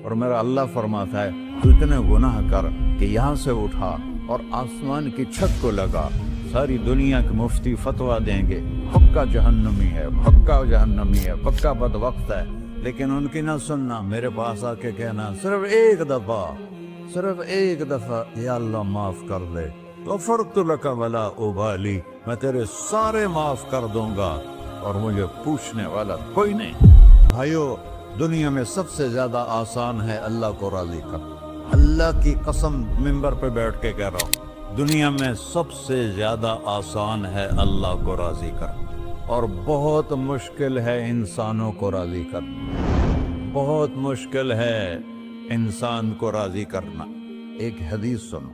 اور میرا اللہ فرماتا ہے تو اتنے گناہ کر کہ یہاں سے اٹھا اور آسمان کی چھت کو لگا، ساری دنیا کے مفتی فتویٰ دیں گے پکا جہنمی ہے، پکا جہنمی ہے، پکا بدبخت ہے، لیکن ان کی نہ سننا، میرے پاس آ کے کہنا صرف ایک دفعہ یا اللہ معاف کر دے، غفرت لک ولا ابالی، میں تیرے سارے معاف کر دوں گا اور مجھے پوچھنے والا کوئی نہیں۔ بھائیو، دنیا میں سب سے زیادہ آسان ہے اللہ کو راضی کرنا، اللہ کی قسم ممبر پہ بیٹھ کے کہہ رہا ہوں، دنیا میں سب سے زیادہ آسان ہے اللہ کو راضی کرنا، اور بہت مشکل ہے انسانوں کو راضی کرنا، بہت مشکل ہے انسان کو راضی کرنا۔ ایک حدیث سنو،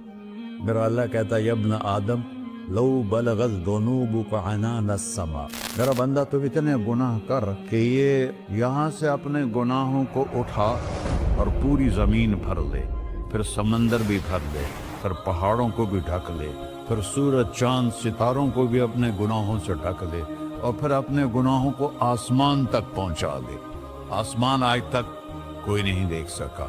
میرا اللہ کہتا ہے ابن آدم لو بلغت ذنوبک عنان السماء، میرا بندہ تو اتنے گناہ کر کہ یہ یہاں سے اپنے گناہوں کو اٹھا اور پوری زمین بھر لے، پھر سمندر بھی بھر لے، پھر پہاڑوں کو بھی ڈھک لے، پھر سورج چاند ستاروں کو بھی اپنے گناہوں سے ڈھک لے، اور پھر اپنے گناہوں کو آسمان تک پہنچا دے۔ آسمان آج تک کوئی نہیں دیکھ سکا،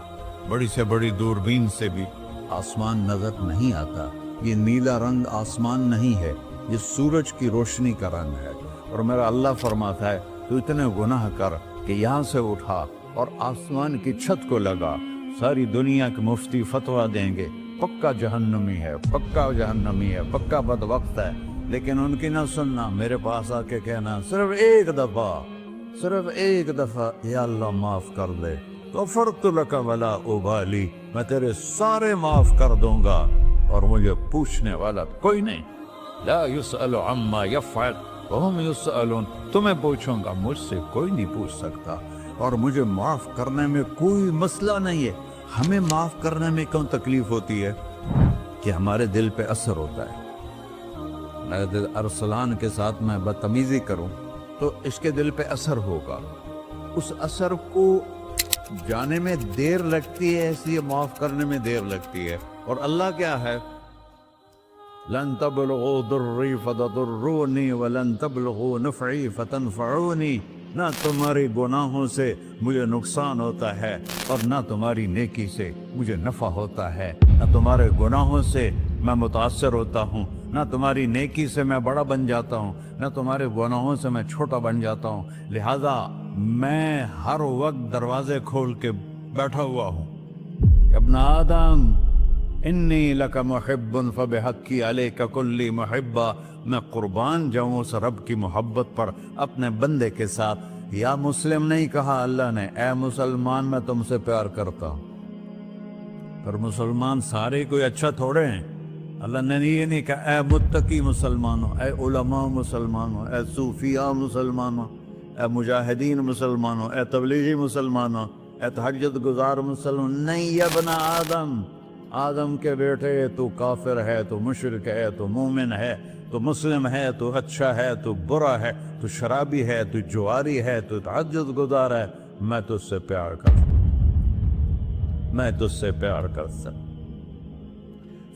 بڑی سے بڑی دوربین سے بھی آسمان نظر نہیں آتا۔ یہ نیلا رنگ آسمان نہیں ہے، یہ سورج کی روشنی کا رنگ ہے۔ اور میرا اللہ فرماتا ہے تو اتنے گناہ کر کہ یہاں سے اٹھا اور آسمان کی چھت کو لگا، ساری دنیا کے مفتی فتویٰ دیں گے پکا جہنمی ہے، پکا جہنمی ہے، پکا بدبخت ہے، لیکن ان کی نہ سننا، میرے پاس آ کے کہنا صرف ایک دفعہ یا اللہ معاف کر دے، غفرت لک ولا ابالی، میں تیرے سارے معاف کر دوں گا اور مجھے پوچھنے والا کوئی نہیں۔ لا يسأل عما يفعل وهم يسألون، تمہیں پوچھوں گا، مجھ سے کوئی نہیں پوچھ سکتا، اور مجھے معاف کرنے میں کوئی مسئلہ نہیں ہے۔ ہمیں معاف کرنے میں کیوں تکلیف ہوتی ہے؟ کہ ہمارے دل پہ اثر ہوتا ہے۔ میرے دل ارسلان کے ساتھ میں بدتمیزی کروں تو اس کے دل پہ اثر ہوگا، اس اثر کو جانے میں دیر لگتی ہے، اس لیے معاف کرنے میں دیر لگتی ہے۔ اور اللہ کیا ہے؟ لن تبلغوا ضرری فتضرونی ولن تبلغوا نفعی فتنفعونی، نہ تمہاری گناہوں سے مجھے نقصان ہوتا ہے اور نہ تمہاری نیکی سے مجھے نفع ہوتا ہے، نہ تمہارے گناہوں سے میں متاثر ہوتا ہوں، نہ تمہاری نیکی سے میں بڑا بن جاتا ہوں، نہ تمہارے گناہوں سے میں چھوٹا بن جاتا ہوں، لہذا میں ہر وقت دروازے کھول کے بیٹھا ہوا ہوں۔ ابن آدم انی لک محب فبحقی علیک کلی محبہ، میں قربان جاؤں اس رب کی محبت پر اپنے بندے کے ساتھ۔ یا مسلم نہیں کہا اللہ نے، اے مسلمان میں تم سے پیار کرتا ہوں۔ پر مسلمان سارے کوئی اچھا تھوڑے ہیں، اللہ نے یہ نہیں کہا اے متقی مسلمانوں، اے علماء مسلمانوں، اے صوفیاء مسلمانوں، اے مجاہدین مسلمانوں، اے تبلیغی مسلمانوں، اے تہجد گزار مسلمان، نہیں یا ابن آدم، آدم کے بیٹے، تو کافر ہے، تو مشرک ہے، تو مومن ہے، تو مسلم ہے، تو اچھا ہے، تو برا ہے، تو شرابی ہے، تو جواری ہے، تو تہجد گزار ہے، میں تجھ سے پیار کرتا ہوں، میں تجھ سے پیار کرتا ہوں۔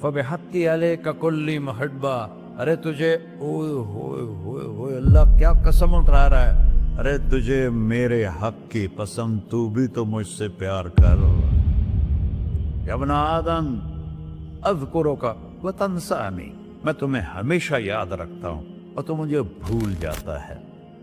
فبحقی علیک کلی محبہ، ارے تجھے اوئے ہوئے ہوئے ہوئے، اللہ کیا قسم اٹھا رہا ہے، ارے تجھے میرے حق کی قسم، تو بھی تو مجھ سے پیار کر۔ یا ابن آدم اذکرک وتنسانی، میں تمہیں ہمیشہ یاد رکھتا ہوں اور تو مجھے بھول جاتا ہے۔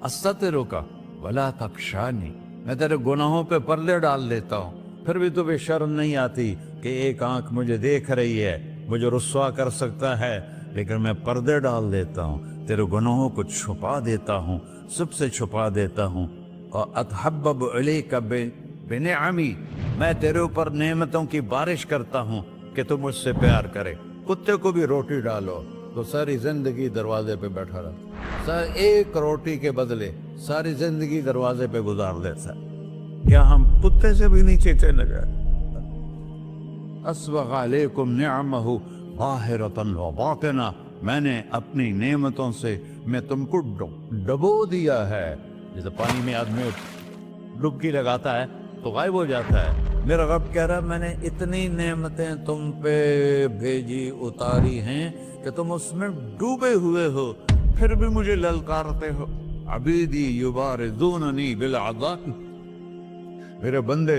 استترک ولا تخشانی، میں تیرے گناہوں پہ پردے ڈال دیتا ہوں، پھر بھی تمہیں شرم نہیں آتی کہ ایک آنکھ مجھے دیکھ رہی ہے، مجھے رسوا کر سکتا ہے، لیکن میں پردے ڈال دیتا ہوں، تیرے گناہوں کو چھپا دیتا ہوں، سب سے چھپا دیتا ہوں۔ اور اتحبب الیک بنعمی، میں تیرے اوپر نعمتوں کی بارش کرتا ہوں کہ تو مجھ سے پیار کرے۔ کتے کو بھی روٹی ڈالو تو ساری زندگی دروازے پہ بیٹھا رہتا، ایک روٹی کے بدلے ساری زندگی دروازے پہ گزار دیتا ہے۔ کیا ہم کتے سے بھی نیچے چلے گئے؟ اسبغ علیکم نعمہ ظاہرۃ و باطنہ، میں نے اپنی نعمتوں سے میں تم کو ڈبو دیا ہے، جیسے پانی میں آدمی ڈبکی لگاتا ہے تو غائب ہو جاتا ہے۔ میرا رب کہہ رہا ہے میں نے اتنی نعمتیں تم پہ بھیجی، اتاری ہیں کہ تم اس میں ڈوبے ہوئے ہو، پھر بھی مجھے للکارتے ہو۔ عبیدی یبارزوننی بالعذاب، میرے بندے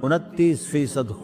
29%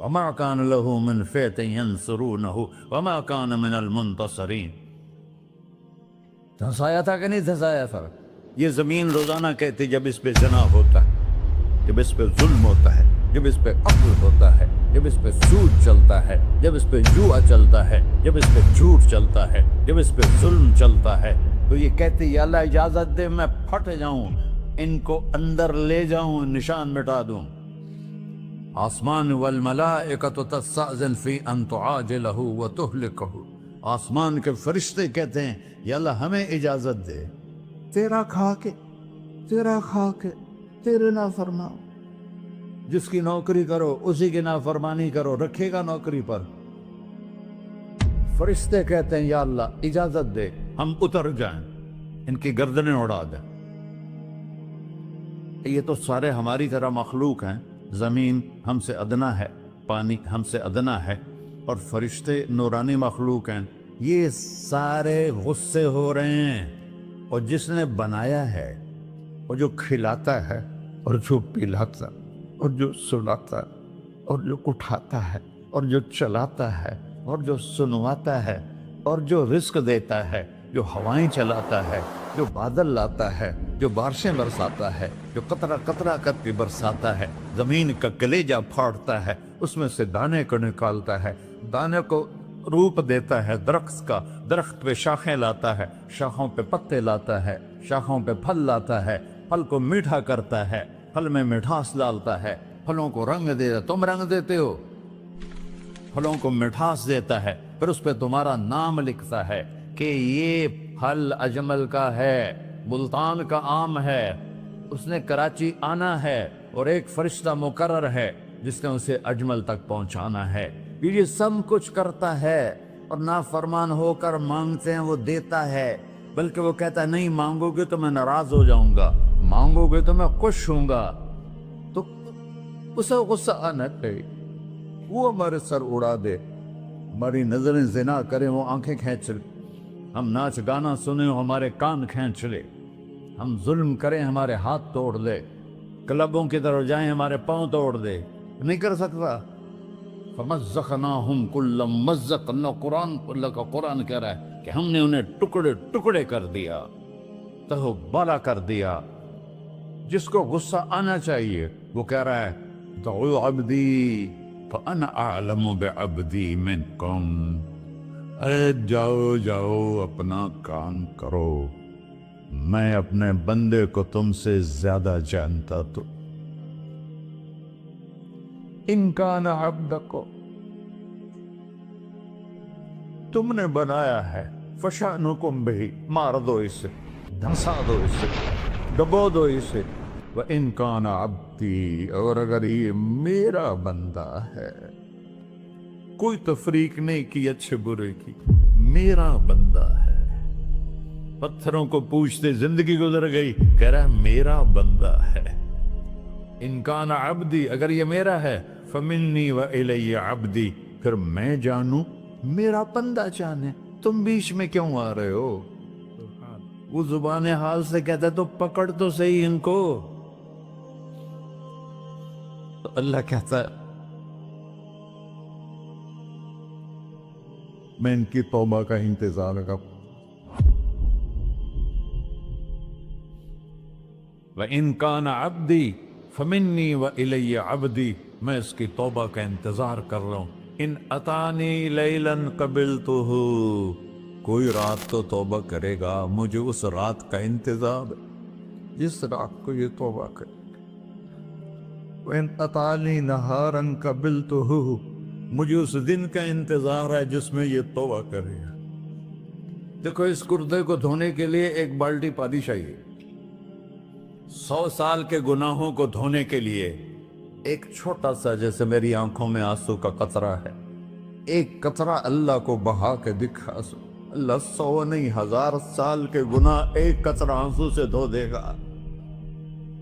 وما كان له من فئة ينصرونه وما كان من المنتصرين. دھنسایا تھا کہ نہیں دھنسایا تھا؟ یہ زمین روزانہ کہتی جب اس پہ زنا ہوتا ہے، جب اس پہ ظلم ہوتا ہے، جب اس پہ قتل ہوتا ہے، جب اس پہ سود چلتا ہے، جب اس پہ جوا چلتا ہے، جب اس پہ جھوٹ چلتا ہے، جب اس پہ ظلم چلتا ہے، تو یہ کہتی یا اللہ اجازت دے میں پھٹ جاؤں، ان کو اندر لے جاؤں، نشان مٹا دوں. آسمان والملائکۃ تستأذن فی ان تعاجلہ وتہلکہ. آسمان کے فرشتے کہتے ہیں یا اللہ ہمیں اجازت دے، تیرا کھا کے تیرے نافرمان، جس کی نوکری کرو اسی کی نافرمانی کرو، رکھے گا نوکری پر. فرشتے کہتے ہیں یا اللہ اجازت دے ہم اتر جائیں، ان کی گردنیں اڑا دیں. یہ تو سارے ہماری طرح مخلوق ہیں. زمین ہم سے ادنا ہے، پانی ہم سے ادنا ہے، اور فرشتے نورانی مخلوق ہیں. یہ سارے غصے ہو رہے ہیں، اور جس نے بنایا ہے، اور جو کھلاتا ہے، اور جو پلاتا، اور جو سلاتا، اور جو اٹھاتا ہے، اور جو چلاتا ہے، اور جو سنواتا ہے، اور جو رزق دیتا ہے، جو ہوائیں چلاتا ہے، جو بادل لاتا ہے، جو بارشیں برساتا ہے، جو قطرہ قطرہ کر کے برساتا ہے، زمین کا کلیجہ پھاڑتا ہے، اس میں سے دانے کو نکالتا ہے، دانے کو روپ دیتا ہے درخت کا، درخت پہ شاخیں لاتا ہے، شاخوں پہ پتے لاتا ہے، شاخوں پہ پھل لاتا ہے، پھل کو میٹھا کرتا ہے، پھل میں مٹھاس ڈالتا ہے، پھلوں کو رنگ دیتا. تم رنگ دیتے ہو، پھلوں کو مٹھاس دیتا ہے، پھر اس پہ تمہارا نام لکھتا ہے کہ یہ پھل اجمل کا ہے، ملتان کا آم ہے، اس نے کراچی آنا ہے، اور ایک فرشتہ مقرر ہے جس نے اسے اجمل تک پہنچانا ہے. یہ سب کچھ کرتا ہے، اور نافرمان ہو کر مانگتے ہیں وہ دیتا ہے، بلکہ وہ کہتا ہے نہیں مانگو گے تو میں ناراض ہو جاؤں گا، مانگو گے تو میں خوش ہوں گا. تو اسے غصہ آنا چاہیے، وہ ہمارے سر اڑا دے، ہماری نظریں زنا کریں وہ آنکھیں کھینچ لے، ہم ناچ گانا سنیں ہمارے کان کھینچ لے، ہم ظلم کریں ہمارے ہاتھ توڑ دے، کلبوں کی طرف جائیں ہمارے پاؤں توڑ دے. نہیں کر سکتا. فَمَزَّقْنَاهُمْ كُلَّ مُمَزَّقٍ. اللہ کا قرآن کہہ رہا ہے کہ ہم نے انہیں ٹکڑے ٹکڑے کر دیا، تہو بالا کر دیا. جس کو غصہ آنا چاہیے وہ کہہ رہا ہے دعوا عبدی فَأَنَا أَعْلَمُ بِعَبْدِي مِنْكُمْ. ارے جاؤ جاؤ اپنا کام کرو، میں اپنے بندے کو تم سے زیادہ جانتا. تو ان کان عبدکو، تم نے بنایا ہے، فشانکم بہی، مار دو اسے، دھنسا دو اسے، ڈبو دو اسے. وَإِن كَانَ عَبْدِي، اور اگر یہ میرا بندہ ہے، کوئی تفریق نہیں کی اچھے برے کی، میرا بندہ ہے. پتھروں کو پوچھتے زندگی گزر گئی، کہہ رہا ہے میرا بندہ ہے. ان کان عبدی، اگر یہ میرا ہے، فمنی وإلی عبدی، پھر میں جانوں میرا بندہ جانے. تم بیچ میں کیوں آ رہے ہو؟ وہ زبان حال سے کہتا ہے تو پکڑ تو صحیح ان کو. تو اللہ کہتا ہے میں ان کی توبہ کا انتظار کروں. وَإِن كَانَ عَبْدِي فَمِنِّي وَإِلَيَّ عَبْدِي، میں اس کی توبہ کا انتظار کر رہا ہوں. ان اتانی لیلاً قبلتہ، کوئی رات تو توبہ کرے گا، مجھے اس رات کا انتظار جس رات کو یہ توبہ کرے. وَإِنْ أَطَانِي نَهَارًا قَبِلْتُهُ، مجھے اس دن کا انتظار ہے جس میں یہ توبہ کرے گا. دیکھو اس کردے کو دھونے کے لیے ایک بالٹی پانی چاہیے. 100 سال کے گناہوں کو دھونے کے لیے ایک چھوٹا سا، جیسے میری آنکھوں میں آنسو کا قطرہ ہے، ایک قطرہ اللہ کو بہا کے دکھا. اللہ 100 نہیں 1000 سال کے گناہ ایک قطرہ آنسو سے دھو دے گا.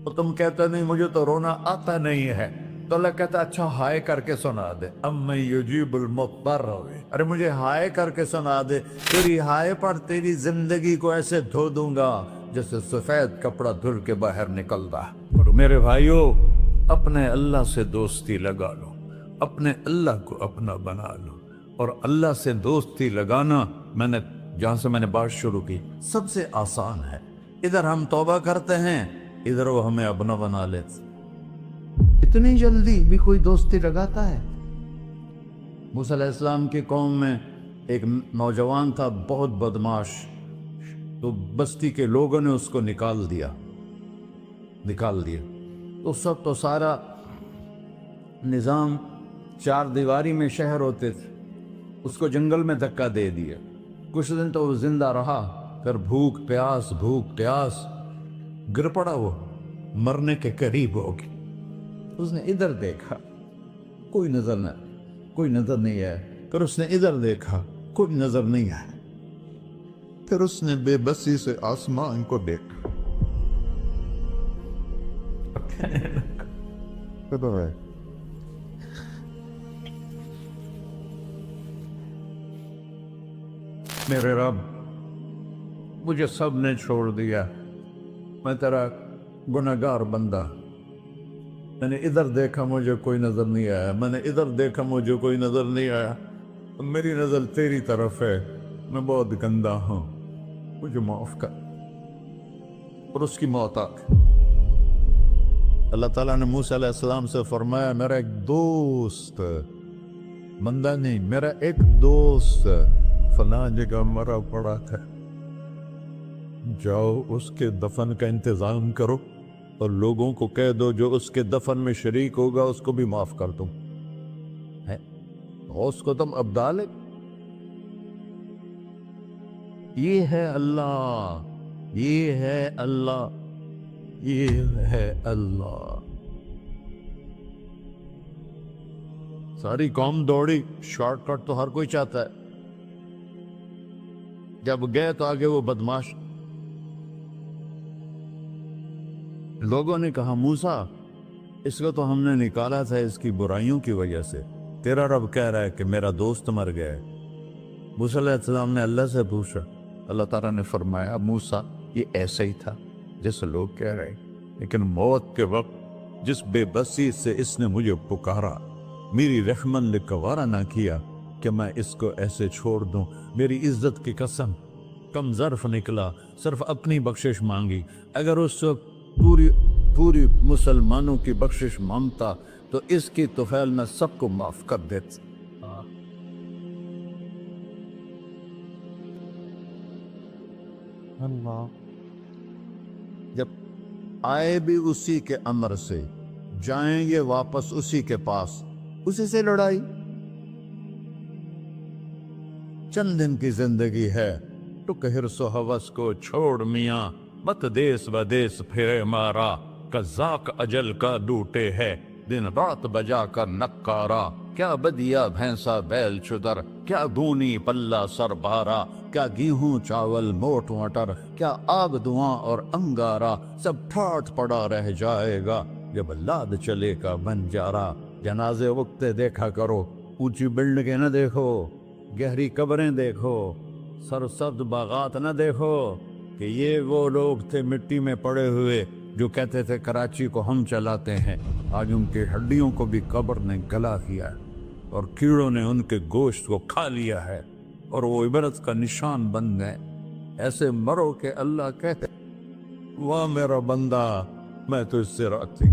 تو تم کہتے نہیں مجھے تو رونا آتا نہیں ہے، تو اللہ کہتا اچھا ہائے کر کے سنا دے. اَمَّن يُجِيبُ الْمُضْطَرَّ، ارے مجھے ہائے کر کے سنا دے، تیری ہائے پر تیری زندگی کو ایسے دھو دوں گا جیسے سفید کپڑا دھل کے باہر نکلتا. میرے بھائیو، اپنے اللہ سے دوستی لگا لو، اپنے اللہ کو اپنا بنا لو. اور اللہ سے دوستی لگانا جہاں سے میں نے بات شروع کی سب سے آسان ہے. ادھر ہم توبہ کرتے ہیں، ادھر وہ ہمیں اپنا بنا لیتے. اتنی جلدی بھی کوئی دوستی لگاتا ہے؟ موسیٰ علیہ السلام کی قوم میں ایک نوجوان تھا بہت بدماش، تو بستی کے لوگوں نے اس کو نکال دیا. تو سارا نظام 4 دیواری میں شہر ہوتے تھے، اس کو جنگل میں دھکا دے دیا. کچھ دن تو وہ زندہ رہا، پھر بھوک پیاس گر پڑا، وہ مرنے کے قریب ہو گیا. اس نے ادھر دیکھا، کوئی نظر نہیں آیا. پھر اس نے ادھر دیکھا، کوئی نظر نہیں آیا. پھر اس نے بے بسی سے آسمان کو دیکھا. میرے رب، مجھے سب نے چھوڑ دیا، میں تیرا گنہگار بندہ. میں نے ادھر دیکھا، مجھے کوئی نظر نہیں آیا. میں نے ادھر دیکھا، مجھے کوئی نظر نہیں آیا. میری نظر تیری طرف ہے، میں بہت گندا ہوں، مجھے معاف کر. اور اس کی موت آ گئی. اللہ تعالیٰ نے موسیٰ علیہ السلام سے فرمایا، میرا ایک دوست، بندہ نہیں، میرا ایک دوست فلاں جگہ مرا پڑا ہے، جاؤ اس کے دفن کا انتظام کرو اور لوگوں کو کہہ دو جو اس کے دفن میں شریک ہوگا اس کو بھی معاف کر دوں. اس کو تم ابدال. یہ ہے اللہ، یہ ہے اللہ، یہ ہے اللہ. ساری قوم دوڑی، شارٹ کٹ تو ہر کوئی چاہتا ہے. جب گئے تو آگے وہ بدماش. لوگوں نے کہا، موسیٰ اس کو تو ہم نے نکالا تھا اس کی برائیوں کی وجہ سے، تیرا رب کہہ رہا ہے کہ میرا دوست مر گیا ہے. موسیٰ علیہ السلام نے اللہ سے پوچھا. اللہ تعالیٰ نے فرمایا، موسیٰ یہ ایسا ہی تھا جیسے لوگ کہہ رہے، لیکن موت کے وقت جس بے بسی سے اس نے مجھے پکارا، میری رحمت نے گوارا نہ کیا کہ میں اس کو ایسے چھوڑ دوں. میری عزت کی قسم، کم ظرف نکلا، صرف اپنی بخشش مانگی. اگر اس وقت پوری مسلمانوں کی بخشش مانگتا تو اس کی طفیل میں سب کو معاف کر دیتا. اللہ جب آئے بھی اسی کے امر سے، جائیں گے واپس اسی کے پاس، اسی سے لڑائی. چند دن کی زندگی ہے، ٹک حرص و ہوس کو چھوڑ میاں، مت دیس بدیس پھرے مارا. قذاق اجل کا ڈوٹے ہے، دن رات بجا کر نکارا. کیا بدیا بھینسا بیل چدر، کیا گونی پلہ سر بارا. کیا گیہوں چاول موٹ مٹر، کیا آگ دھواں اور انگارا. سب ٹھاٹ پڑا رہ جائے گا جب لاد چلے کا بنجارا. جنازے وقتے دیکھا کرو، اونچی بلڈنگیں نہ دیکھو، گہری قبریں دیکھو، سرسبز باغات نہ دیکھو کہ یہ وہ لوگ تھے مٹی میں پڑے ہوئے جو کہتے تھے کراچی کو ہم چلاتے ہیں. آج ان کی ہڈیوں کو بھی قبر نے گلا کیا ہے اور کیڑوں نے ان کے گوشت کو کھا لیا ہے اور وہ عبرت کا نشان بن گئے. ایسے مرو کہ اللہ کہتے، واہ میرا بندہ، میں تو اس سے راضی.